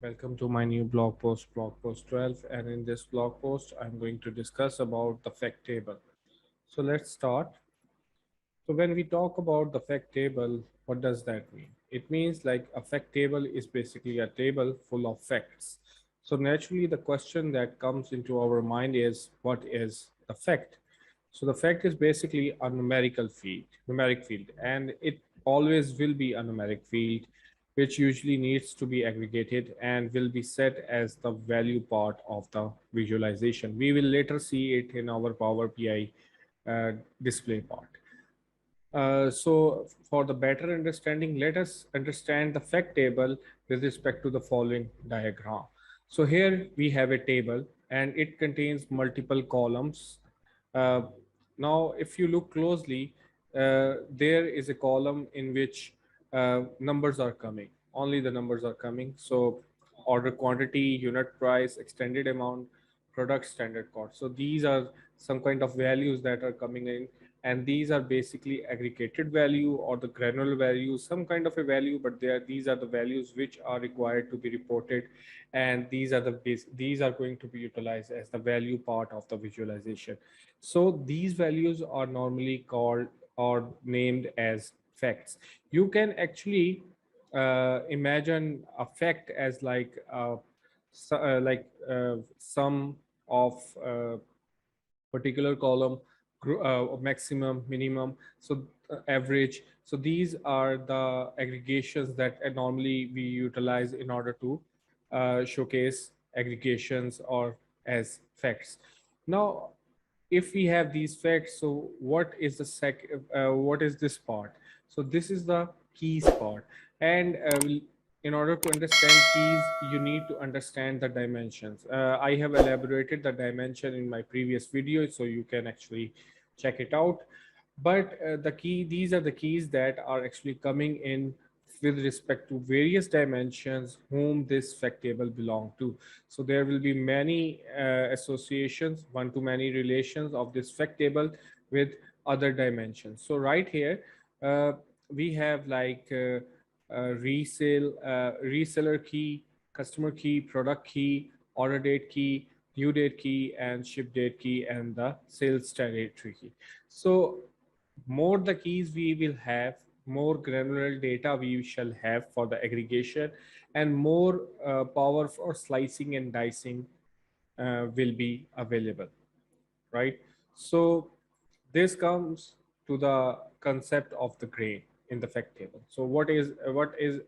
Welcome to my new blog post 12, and in this blog post, I'm going to discuss about the fact table. So let's start. So when we talk about the fact table, what does that mean? It means like a fact table is basically a table full of facts. So naturally, the question that comes into our mind is what is the fact? So the fact is basically a numeric field, and it always will be a numeric field, which usually needs to be aggregated and will be set as the value part of the visualization. We will later see it in our Power BI display part. So for the better understanding, let us understand the fact table with respect to the following diagram. So here we have a table and it contains multiple columns. Uh, Now, if you look closely, there is a column in which numbers are coming. Only the numbers are coming. So order quantity, unit price, extended amount, product standard cost. So these are some kind of values that are coming in, and these are basically aggregated value or the granular value, some kind of a value, but these are the values which are required to be reported, and these are going to be utilized as the value part of the visualization. So these values are normally called or named as facts. You can actually imagine a fact as like sum of particular column, maximum, minimum, so average. So these are the aggregations that normally we utilize in order to showcase aggregations or as facts. Now, if we have these facts, so what is this part? So this is the keys part, and in order to understand keys, you need to understand the dimensions. I have elaborated the dimension in my previous video, so you can actually check it out. But these are the keys that are actually coming in with respect to various dimensions whom this fact table belong to. So there will be many associations, one-to-many relations of this fact table with other dimensions. So right here, uh, we have like reseller key, customer key, product key, order date key, due date key, and ship date key, and the sales territory key. So more the keys we will have, more granular data we shall have for the aggregation, and more power for slicing and dicing will be available, right? So this comes to the concept of the grain in the fact table. So what is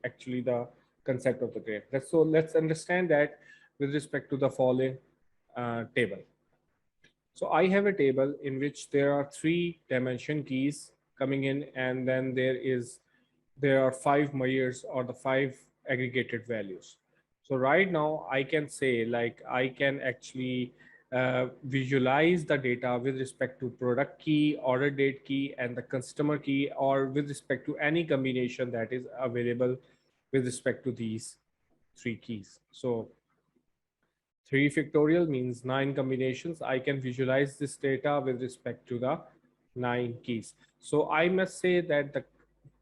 actually the concept of the grain? Let's understand that with respect to the following table. So I have a table in which there are three dimension keys coming in, and then there are five measures or the five aggregated values. So right now I can say like I can actually visualize the data with respect to product key, order date key, and the customer key, or with respect to any combination that is available with respect to these three keys. So 3 factorial means 9 combinations. I can visualize this data with respect to the 9 keys. So I must say that the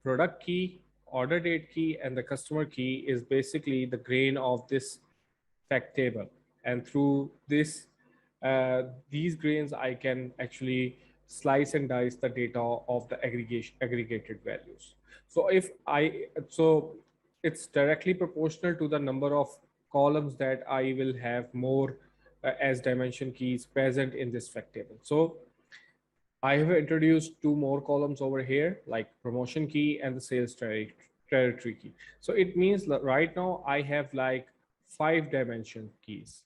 product key, order date key, and the customer key is basically the grain of this fact table. And through these grains, I can actually slice and dice the data of the aggregated values. So it's directly proportional to the number of columns that I will have more as dimension keys present in this fact table. So I have introduced two more columns over here, like promotion key and the sales territory key. So it means that right now I have like 5 dimension keys,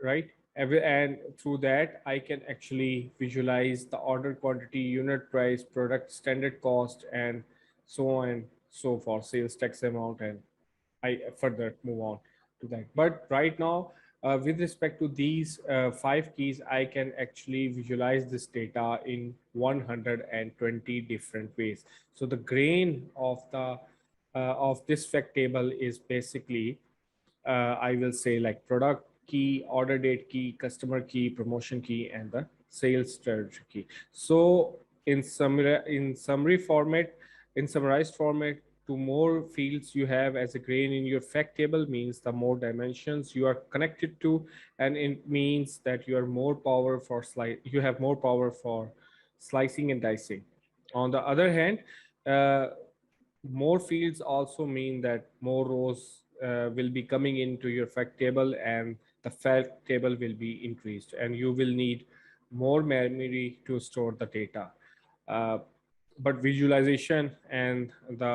right? And through that, I can actually visualize the order quantity, unit price, product standard cost, and so on and so forth, sales tax amount, and I further move on to that. But right now, with respect to these 5 keys, I can actually visualize this data in 120 different ways. So the grain of this fact table is basically I will say like product key, order date key, customer key, promotion key, and the sales strategy key. So in summarized format, to more fields you have as a grain in your fact table means the more dimensions you are connected to, and it means that you are more power for you have more power for slicing and dicing. On the other hand, more fields also mean that more rows will be coming into your fact table, and the fact table will be increased, and you will need more memory to store the data. Uh, but visualization and the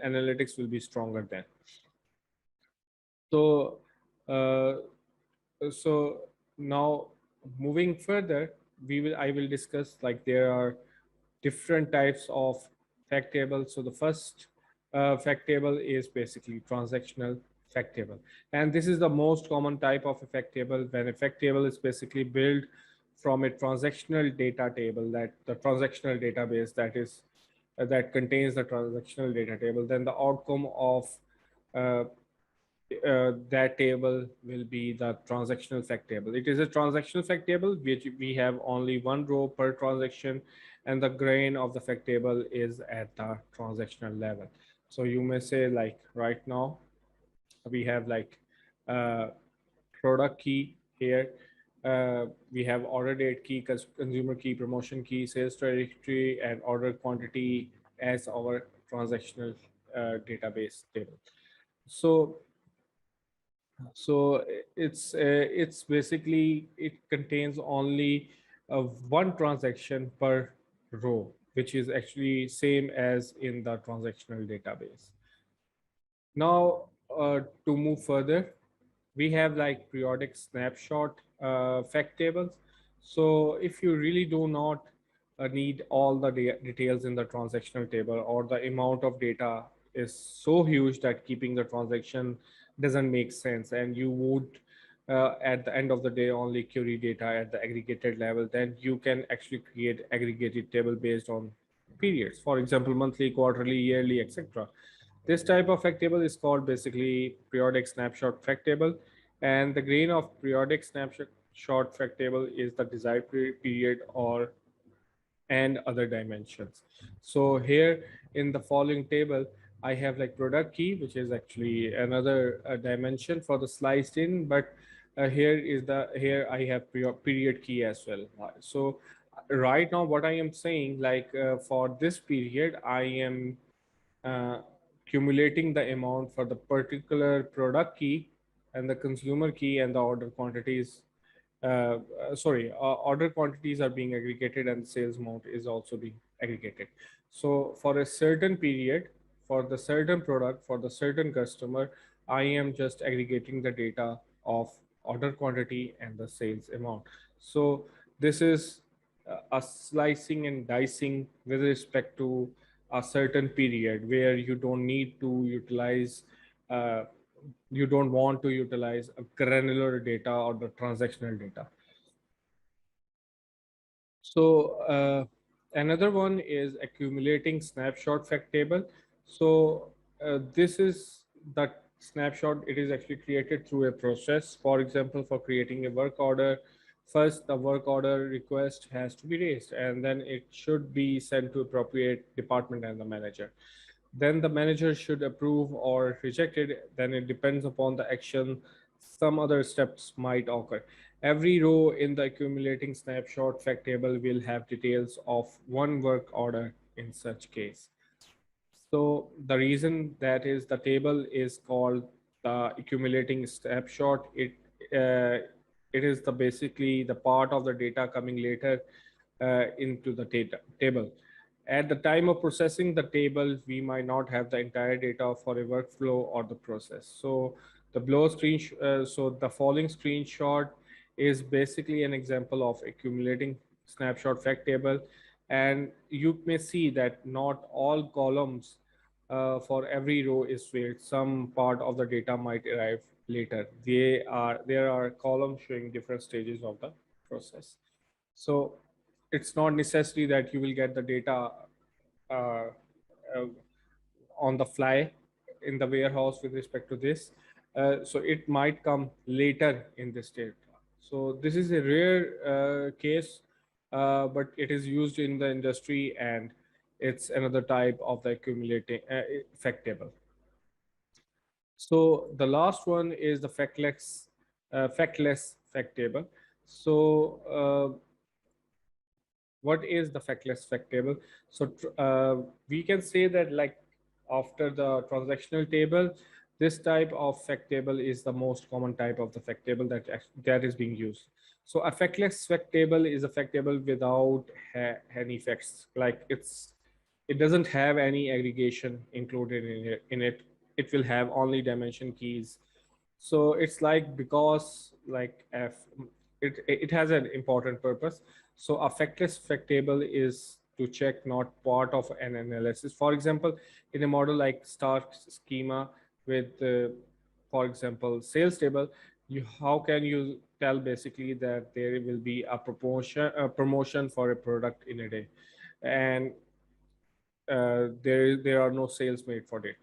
analytics will be stronger then. So, uh, so now moving further, I will discuss, like, there are different types of fact tables. So the first fact table is basically transactional fact table, and this is the most common type of a fact table. When a fact table is basically built from a transactional data table, that the transactional database that contains the transactional data table, then the outcome of uh, that table will be the transactional fact table. It is a transactional fact table which we have only one row per transaction, and the grain of the fact table is at the transactional level. So you may say, like, right now we have like uh, product key here. We have order date key, consumer key, promotion key, sales trajectory, and order quantity as our transactional database table. So it's basically, it contains only one transaction per row, which is actually same as in the transactional database. Now, to move further, we have like periodic snapshot fact tables. So if you really do not need all the details in the transactional table, or the amount of data is so huge that keeping the transaction doesn't make sense, and you would at the end of the day only query data at the aggregated level, then you can actually create aggregated table based on periods, for example monthly, quarterly, yearly, etc. This type of fact table is called basically periodic snapshot fact table, and the grain of periodic snapshot fact table is the desired period or and other dimensions. So here in the following table, I have like product key, which is actually another dimension for the sliced in, but here I have period key as well. So right now what I am saying, like, for this period, I am uh, accumulating the amount for the particular product key, and the consumer key, and the order quantities. Order quantities are being aggregated, and the sales amount is also being aggregated. So for a certain period, for the certain product, for the certain customer, I am just aggregating the data of order quantity and the sales amount. So this is a slicing and dicing with respect to a certain period, where you don't need to utilize uh, you don't want to utilize a granular data or the transactional data. So another one is accumulating snapshot fact table. So this is the snapshot. It is actually created through a process. For example, for creating a work order, first the work order request has to be raised, and then it should be sent to appropriate department and the manager. Then the manager should approve or reject it. Then it depends upon the action. Some other steps might occur. Every row in the accumulating snapshot fact table will have details of one work order in such case. So the reason that is the table is called the accumulating snapshot, it is the basically the part of the data coming later into the data table. At the time of processing the table, we might not have the entire data for a workflow or the process. So so the following screenshot is basically an example of accumulating snapshot fact table, and you may see that not all columns for every row is filled. Some part of the data might arrive later. There are columns showing different stages of the process. So it's not necessary that you will get the data uh, uh, on the fly in the warehouse with respect to this. So it might come later in this data. So this is a rare case, but it is used in the industry, and it's another type of the accumulating fact table. So the last one is the factless fact table. So what is the factless fact table? So we can say that, like, after the transactional table, this type of fact table is the most common type of the fact table that is being used. So a factless fact table is a fact table without any facts. Like, it doesn't have any aggregation included in it. It will have only dimension keys. So it's like, because like it has an important purpose. So a factless fact table is to check, not part of an analysis. For example, in a model like star schema with for example sales table, you how can you tell basically that there will be a promotion for a product in a day, and there are no sales made for it.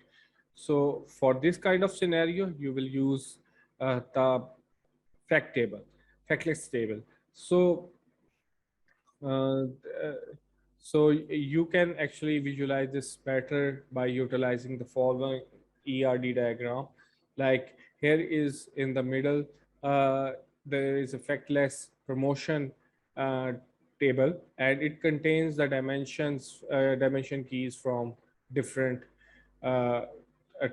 So for this kind of scenario, you will use the fact table, factless table. So uh, so you can actually visualize this better by utilizing the following ERD diagram. Like, here is in the middle, uh, there is a factless promotion uh, table, and it contains the dimension keys from different uh,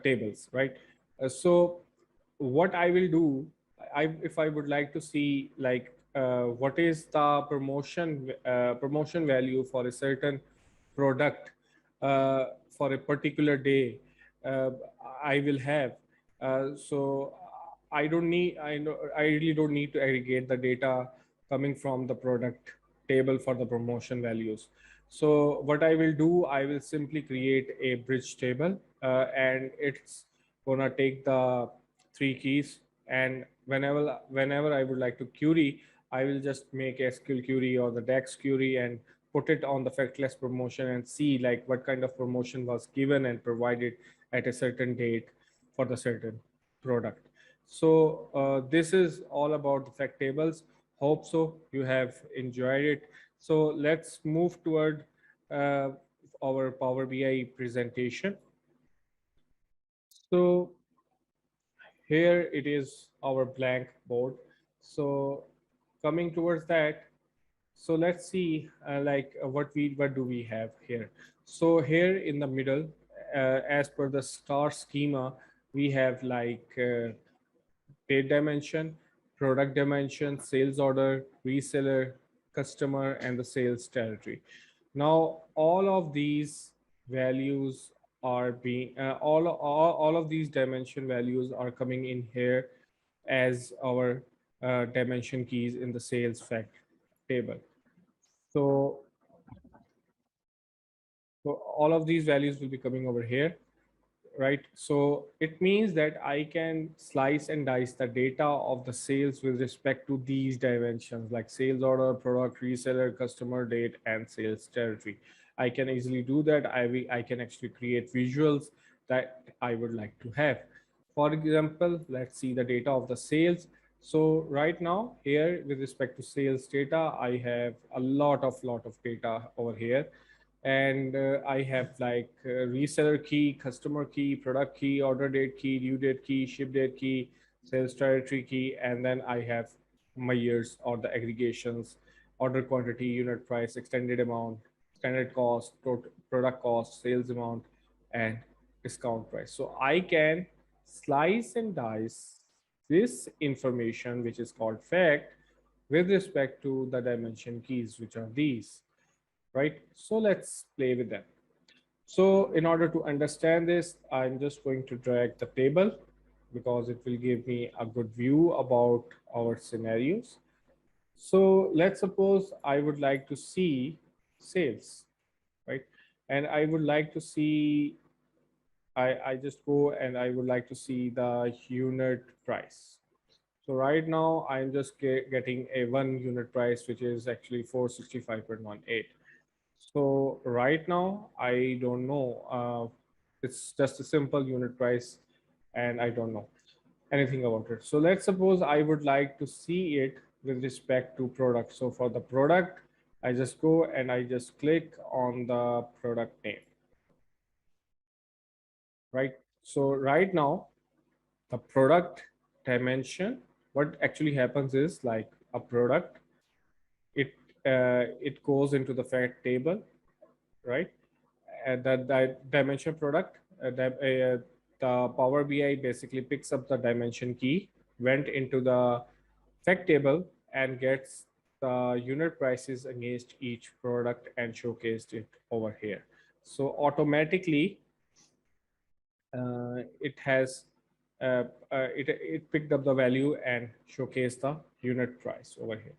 tables, right? So what I will do, if I would like to see, like, what is the promotion value for a certain product for a particular day, uh, I will have. So I don't need, I really don't need to aggregate the data coming from the product table for the promotion values. So what I will do, I will simply create a bridge table, and it's gonna take the three keys, and whenever I would like to query, I will just make a SQL query or the DAX query and put it on the factless promotion and see, like, what kind of promotion was given and provided at a certain date for the certain product. So this is all about the fact tables. Hope so you have enjoyed it. So let's move toward uh, our Power BI presentation. So here it is, our blank board. So coming towards that, so let's see, what do we have here. So here in the middle, as per the star schema, we have like date dimension, product dimension, sales order, reseller, customer, and the sales territory. Now, all of these values are being, all of these dimension values are coming in here as our dimension keys in the sales fact table. So, so all of these values will be coming over here, right? So it means that I can slice and dice the data of the sales with respect to these dimensions, like sales order, product, reseller, customer, date, and sales territory. I can easily do that. I can actually create visuals that I would like to have. For example, let's see the data of the sales. So right now here, with respect to sales data, I have a lot of data over here, and I have like reseller key, customer key, product key, order date key, due date key, ship date key, sales territory key, and then I have my years or the aggregations, order quantity, unit price, extended amount, standard cost, total product cost, sales amount, and discount price. So I can slice and dice this information, which is called fact, with respect to the dimension keys, which are these, right? So let's play with them. So in order to understand this, I'm just going to drag the table because it will give me a good view about our scenarios. So let's suppose I would like to see sales, right? And I would like to see, I just go and I would like to see the unit price. So right now I'm just getting a one unit price, which is actually 465.18. So right now, I don't know. It's just a simple unit price, and I don't know anything about it. So let's suppose I would like to see it with respect to product. So for the product, I just go and I just click on the product name, right? So right now, the product dimension, what actually happens is like a product, it it goes into the fact table, right? That dimension product, the Power BI basically picks up the dimension key, went into the fact table and gets the unit prices against each product and showcased it over here. So automatically, it has it picked up the value and showcased the unit price over here.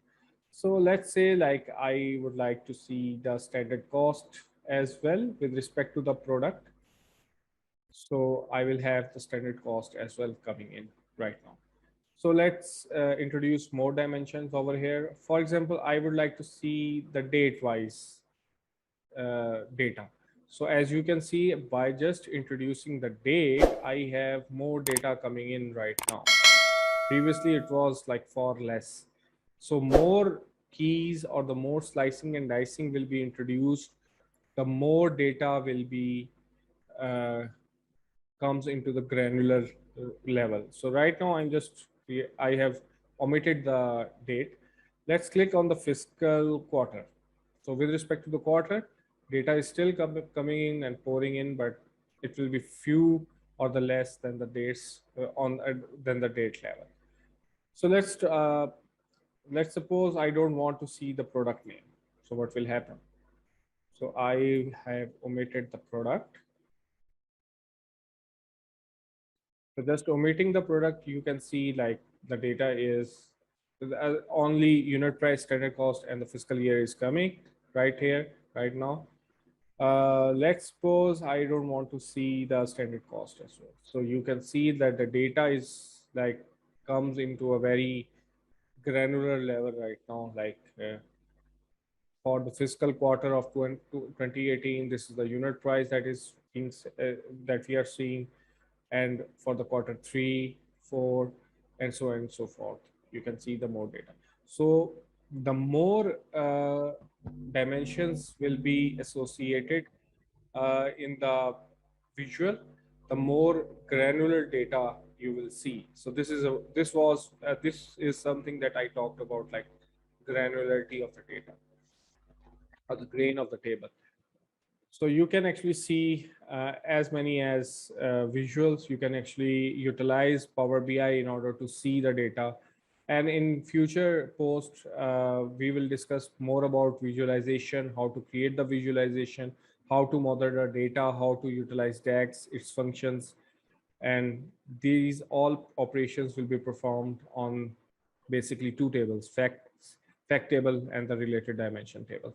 So let's say like I would like to see the standard cost as well with respect to the product. So I will have the standard cost as well coming in right now. So let's introduce more dimensions over here. For example, I would like to see the date wise data. So as you can see, by just introducing the date, I have more data coming in right now. Previously, it was like for less. So more keys or the more slicing and dicing will be introduced, the more data will be uh, comes into the granular level. So right now I have omitted the date. Let's click on the fiscal quarter. So with respect to the quarter, data is still coming in and pouring in, but it will be few or the less than the dates than the date level. So let's suppose I don't want to see the product name. So what will happen? So I have omitted the product. So just omitting the product, you can see like the data is only unit price, standard cost, and the fiscal year is coming right here, right now. Let's suppose I don't want to see the standard cost as well. So you can see that the data is like comes into a very granular level right now, like for the fiscal quarter of 2018, this is the unit price that is that we are seeing, and for the quarter 3, 4, and so on and so forth, you can see the more data. So the more dimensions will be associated in the visual, the more granular data you will see. So this is something that I talked about, like granularity of the data or the grain of the table. So you can actually see as many as visuals. You can actually utilize Power BI in order to see the data. And in future posts, we will discuss more about visualization, how to create the visualization, how to model the data, how to utilize DAX, its functions. And these all operations will be performed on basically two tables, fact table and the related dimension table.